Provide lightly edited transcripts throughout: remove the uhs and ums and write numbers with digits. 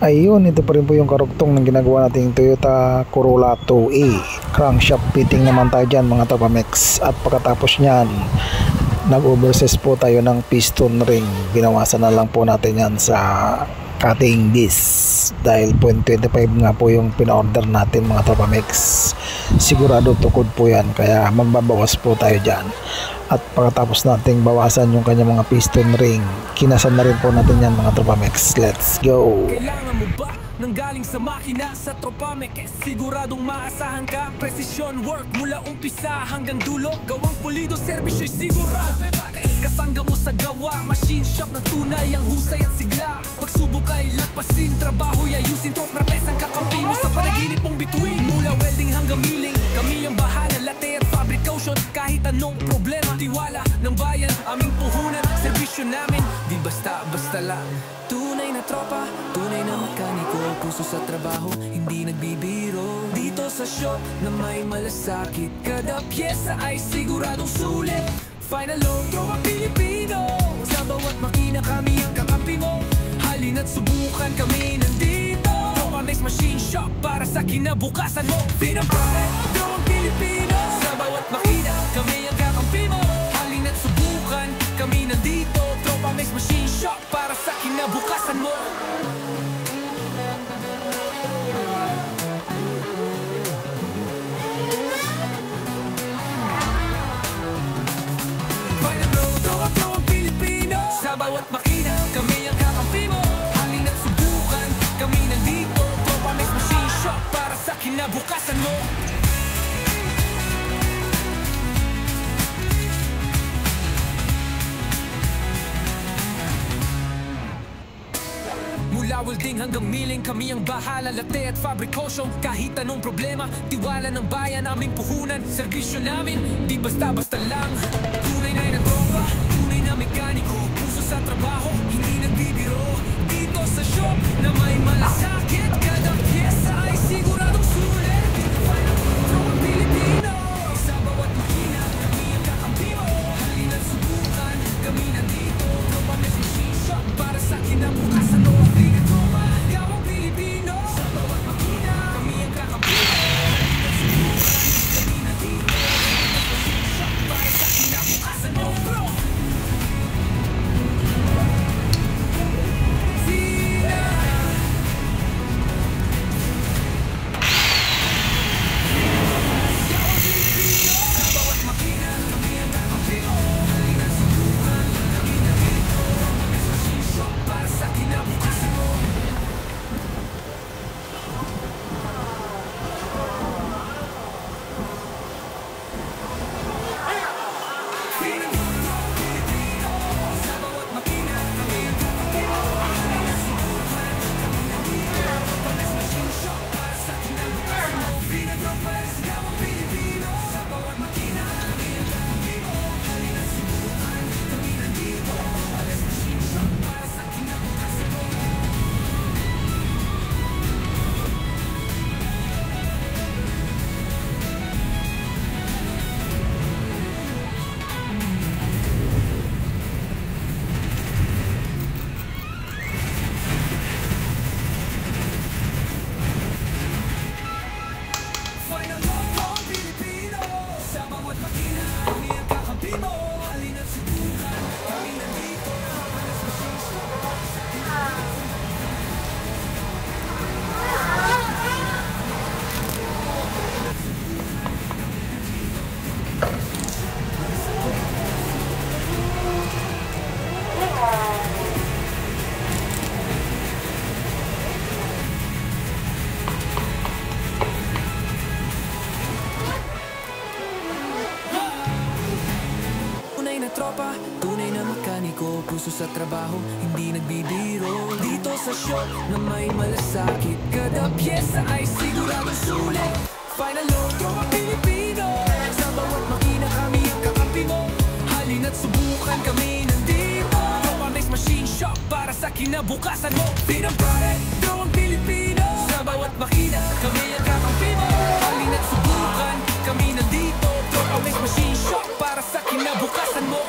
Ayun, ito pa rin po yung karugtong ng ginagawa nating Toyota Corolla 2A. Crankshaft fitting naman tayo dyan mga Tropamex. At pagkatapos nyan, nag-oversize po tayo ng piston ring. Binawasan na lang po natin yan sa cutting disc. Dahil 0.25 nga po yung pina-order natin mga Tropamex. Sigurado tukod po yan, kaya magbabawas po tayo dyan. At pagkatapos nating bawasan yung kanyang mga piston ring, kinasan na rin po natin yan mga Tropamex. Let's go! Kailangan mo ba nang galing sa makina sa Tropamex? Siguradong maasahan ka. Precision work mula umpisa hanggang dulo. Gawang pulido, servisyo'y sigurado. Kasangga mo sa gawa, machine shop na tunay ang husay at sigla. Pagsubok ay lagpasin, trabaho'y ayusin. Top na pesang kakampi mo sa panaginip mong bituin. Mula welding hanggang milling, kami ang bahala. Latte at fabrication, kahit anong problema. Tiwala ng bayan, aming puhunan. Servisyo namin, di basta-basta lang. Tunay na tropa, tunay na mekaniko. Puso sa trabaho, hindi nagbibiro. Dito sa shop na may malasakit, kada pyesa ay siguradong sulit. Final load, Tropa Pilipino. Sa bawat makina kami ang kakampi mo. Halina't subukan, kami nandito. Tropamex Machine Shop para sa kinabukasan mo. Pinampare, Tropa Pilipino. Sa bawat makina kami ang kakampi mo. Halina't subukan, kami nandito. Tropamex Machine Shop para sa kinabukasan mo. Sa bawat makina, kami ang kakampi mo. Halina't subukan, kami nandito. Tropamex Machine Shop para sa kinabukasan mo. Mula welding hanggang milling, kami ang bahala. Latte at fabrication, kahit anong problema. Tiwala ng bayan, aming puhunan. Servisyo namin, di basta-basta lang. Tunay na tropa, tunay na mekaniko. Puso sa trabaho, hindi nagbibiro. Dito sa shop na may malasakit, kada pyesa ay siguradong sulit. Tropa Pilipino. Sa bawat makina, kami ang kakampi mo. Halina't subukan, kami nandito. Tropamex Machine Shop para sa kinabukasan mo. Tropa, tunay na mekaniko. Puso sa trabaho, hindi nagbibiro. Dito sa shop na may malasakit, kada pyesa ay siguradong sulit. Final load, Tropa Pilipino. Sa bawat makina kami ang kakampi mo. Halina't subukan, kami nandito. Tropamex Machine Shop para sa kinabukasan mo. Pinampare, Tropa Pilipino. Sa bawat makina kami ang kakampi mo. Halina't subukan, kami nandito. Tropamex Machine Shop para sa kinabukasan mo.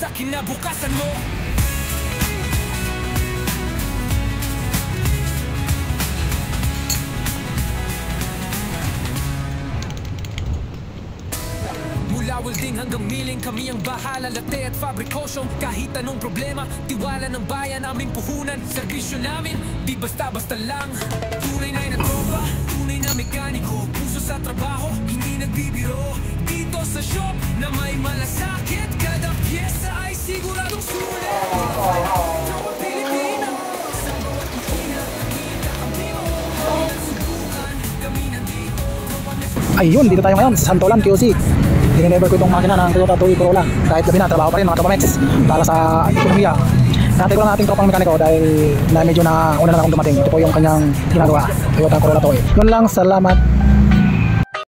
sa kinabukasan mo. Mula welding hanggang milling, kami ang bahala, latte at fabrikasyon. Kahit anong problema, tiwala ng bayan, aming puhunan. Serbisyo namin, di basta-basta lang. Tunay na tropa, tunay na mekaniko. Puso sa trabaho, hindi nagbibiro. Dito sa shop na may malasakit, kada pyesa ay siguradong sulit. Tropa Pilipino, sa bawat makina, kita kami mo. Kami nagsubukan, kami nandito. Tropa Mex. Ayun, dito tayo ngayon sa Santolan, QC. Dininever ko itong makina ng Toyota 2E Corolla. Kahit gabi na, trabaho pa rin mga Tropa Mex para sa ekonomiya. Natay ko lang ating tropang mekaniko dahil na medyo na una na akong dumating. Ito po yung kanyang ginagawa, Toyota Corolla 2E. Yun lang, salamat.